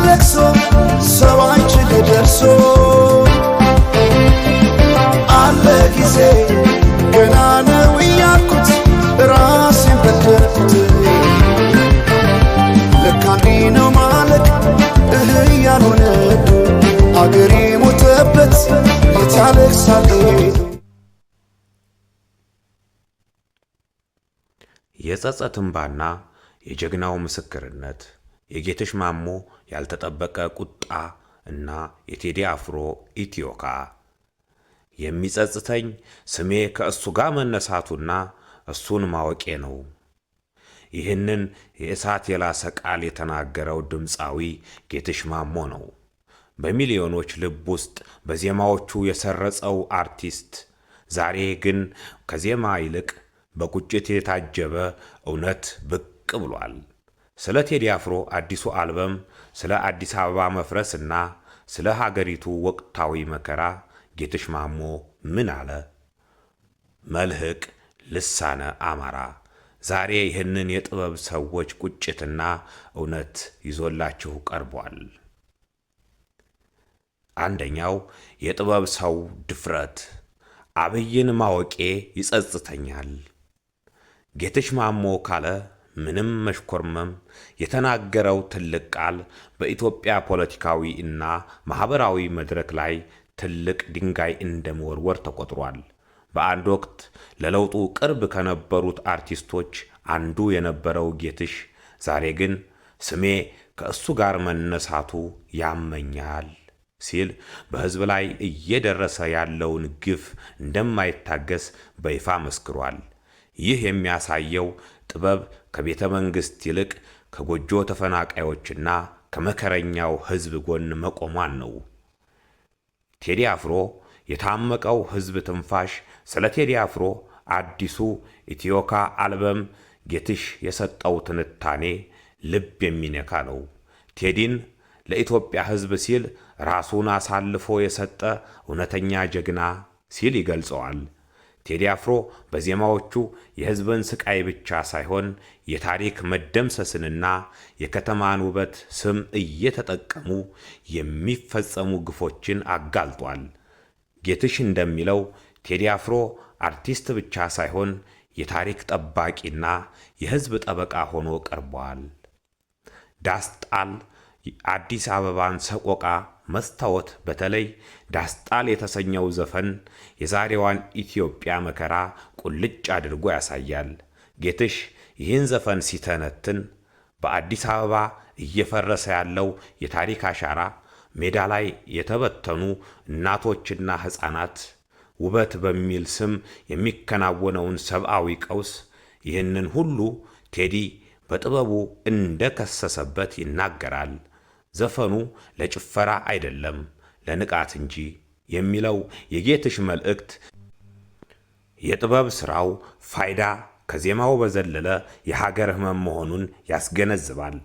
ለቅሶ ሰው አይችል ደርሶ አለ ጊዜ ገና ነው እያልኩት ራሴን በደልኩት ለካ እንዲህ ነው ማለት ያልሆነ አገሬ ሞተበት የታለቅሳል የጸጸት እንባና የጀግናው ምስክርነት የጌትሽ ማሞ ያልተጠበቀ ቁጣ እና የቴዲ አፍሮ ኢትዮካ የሚጸጽተኝ ስሜ ከእሱ ጋር መነሳቱና እሱን ማወቄ ነው። ይህንን የእሳት የላሰ ቃል የተናገረው ድምፃዊ ጌትሽ ማሞ ነው። በሚሊዮኖች ልብ ውስጥ በዜማዎቹ የሰረጸው አርቲስት ዛሬ ግን ከዜማ ይልቅ በቁጭት የታጀበ እውነት ብቅ ብሏል። ስለ ቴዲ አፍሮ አዲሱ አልበም፣ ስለ አዲስ አበባ መፍረስና ስለ ሀገሪቱ ወቅታዊ መከራ ጌትሽ ማሞ ምን አለ? መልህቅ ልሳነ አማራ ዛሬ ይህንን የጥበብ ሰዎች ቁጭትና እውነት ይዞላችሁ ቀርቧል። አንደኛው የጥበብ ሰው ድፍረት፣ አብይን ማወቄ ይጸጽተኛል። ጌትሽ ማሞ ካለ ምንም መሽኮርመም የተናገረው ትልቅ ቃል በኢትዮጵያ ፖለቲካዊ እና ማህበራዊ መድረክ ላይ ትልቅ ድንጋይ እንደመወርወር ተቆጥሯል። በአንድ ወቅት ለለውጡ ቅርብ ከነበሩት አርቲስቶች አንዱ የነበረው ጌትሽ ዛሬ ግን ስሜ ከእሱ ጋር መነሳቱ ያመኛል ሲል በሕዝብ ላይ እየደረሰ ያለውን ግፍ እንደማይታገስ በይፋ መስክሯል። ይህ የሚያሳየው ጥበብ ከቤተ መንግሥት ይልቅ ከጎጆ ተፈናቃዮችና ከመከረኛው ሕዝብ ጎን መቆሟን ነው። ቴዲ አፍሮ የታመቀው ሕዝብ ትንፋሽ ስለ ቴዲ አፍሮ አዲሱ ኢትዮካ አልበም ጌትሽ የሰጠው ትንታኔ ልብ የሚነካ ነው። ቴዲን ለኢትዮጵያ ሕዝብ ሲል ራሱን አሳልፎ የሰጠ እውነተኛ ጀግና ሲል ይገልጸዋል። ቴዲ አፍሮ በዜማዎቹ የሕዝብን ስቃይ ብቻ ሳይሆን የታሪክ መደምሰስንና የከተማን ውበት ስም እየተጠቀሙ የሚፈጸሙ ግፎችን አጋልጧል። ጌትሽ እንደሚለው ቴዲ አፍሮ አርቲስት ብቻ ሳይሆን የታሪክ ጠባቂና የሕዝብ ጠበቃ ሆኖ ቀርቧል። ዳስጣል አዲስ አበባን ሰቆቃ መስታወት በተለይ ዳስጣል የተሰኘው ዘፈን የዛሬዋን ኢትዮጵያ መከራ ቁልጭ አድርጎ ያሳያል። ጌትሽ ይህን ዘፈን ሲተነትን በአዲስ አበባ እየፈረሰ ያለው የታሪክ አሻራ፣ ሜዳ ላይ የተበተኑ እናቶችና ሕፃናት፣ ውበት በሚል ስም የሚከናወነውን ሰብአዊ ቀውስ፣ ይህንን ሁሉ ቴዲ በጥበቡ እንደከሰሰበት ይናገራል። ዘፈኑ ለጭፈራ አይደለም ለንቃት እንጂ የሚለው የጌትሽ መልእክት የጥበብ ሥራው ፋይዳ ከዜማው በዘለለ የሀገር ሕመም መሆኑን ያስገነዝባል።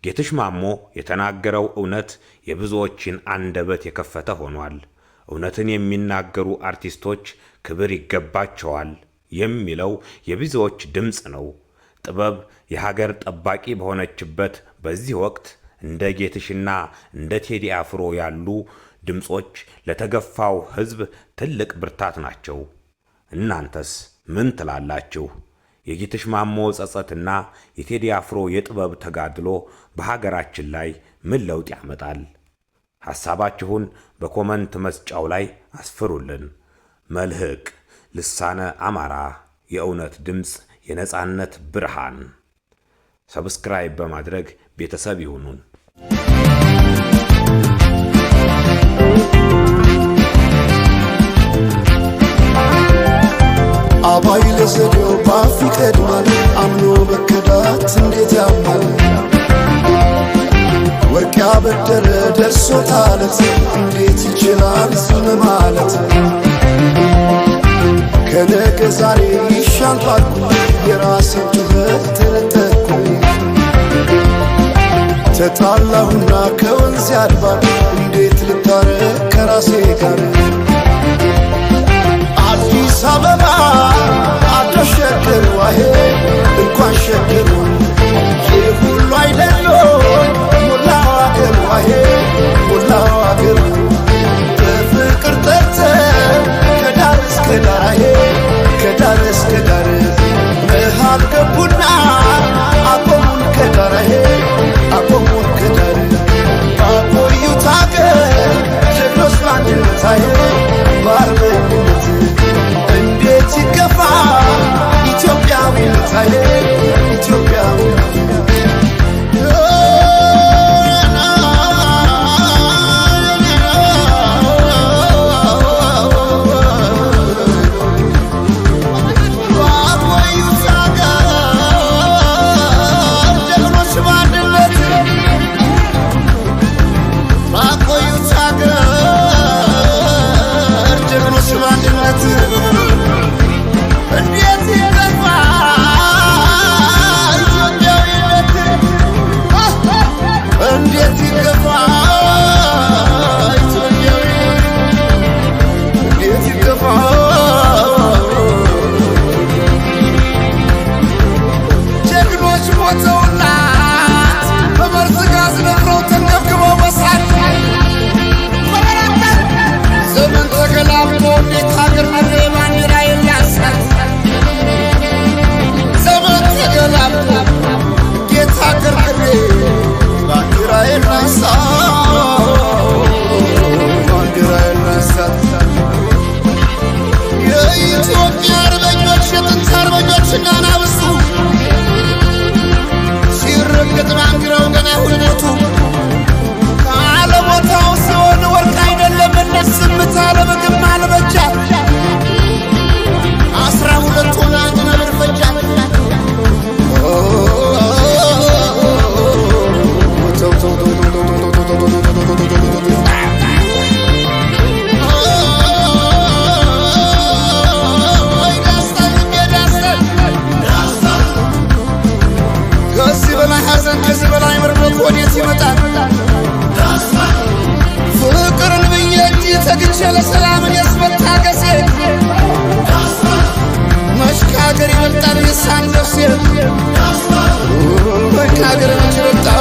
ጌትሽ ማሞ የተናገረው እውነት የብዙዎችን አንደበት የከፈተ ሆኗል። እውነትን የሚናገሩ አርቲስቶች ክብር ይገባቸዋል የሚለው የብዙዎች ድምፅ ነው። ጥበብ የሀገር ጠባቂ በሆነችበት በዚህ ወቅት እንደ ጌትሽና እንደ ቴዲ አፍሮ ያሉ ድምጾች ለተገፋው ሕዝብ ትልቅ ብርታት ናቸው። እናንተስ ምን ትላላችሁ? የጌትሽ ማሞ ጸጸትና የቴዲ አፍሮ የጥበብ ተጋድሎ በሀገራችን ላይ ምን ለውጥ ያመጣል? ሐሳባችሁን በኮመንት መስጫው ላይ አስፍሩልን። መልህቅ ልሳነ አማራ፣ የእውነት ድምፅ፣ የነጻነት ብርሃን። ሰብስክራይብ በማድረግ ቤተሰብ ይሁኑን። አባይ ለዘዴው ባፍ ይቀድማል፣ አምኖ መከዳት እንዴት ያማል። ወርቅ ያበደረ ደርሶታለት እንዴት ይችላል ዝም ማለት። ከነገ ዛሬ ይሻል ባልኩኝ የራሴን ጩኸት ተነጠቅኩኝ። ተጣላሁና ከወንዝ ያድባል እንዴት ልታረቅ ከራሴ ጋር። አዲስ አበባ አደሸገር ዋሄ እንኳን ሸገሩ ይህ ሁሉ አይደለም ሞላው አገሩ። ባንዲራዬ አቆሙን ከዳር ባቆዩት አገር ጀግኖች በአንድነታዬ በአርበኝነት እንዴት ይገፋ ኢትዮጵያዊነታዬ ኢትዮጵያዊነት ለሰላም ያስበታገሴ መሽካገር ይበልጣል የሳን ነፍሴ መሽካገር ይበልጣል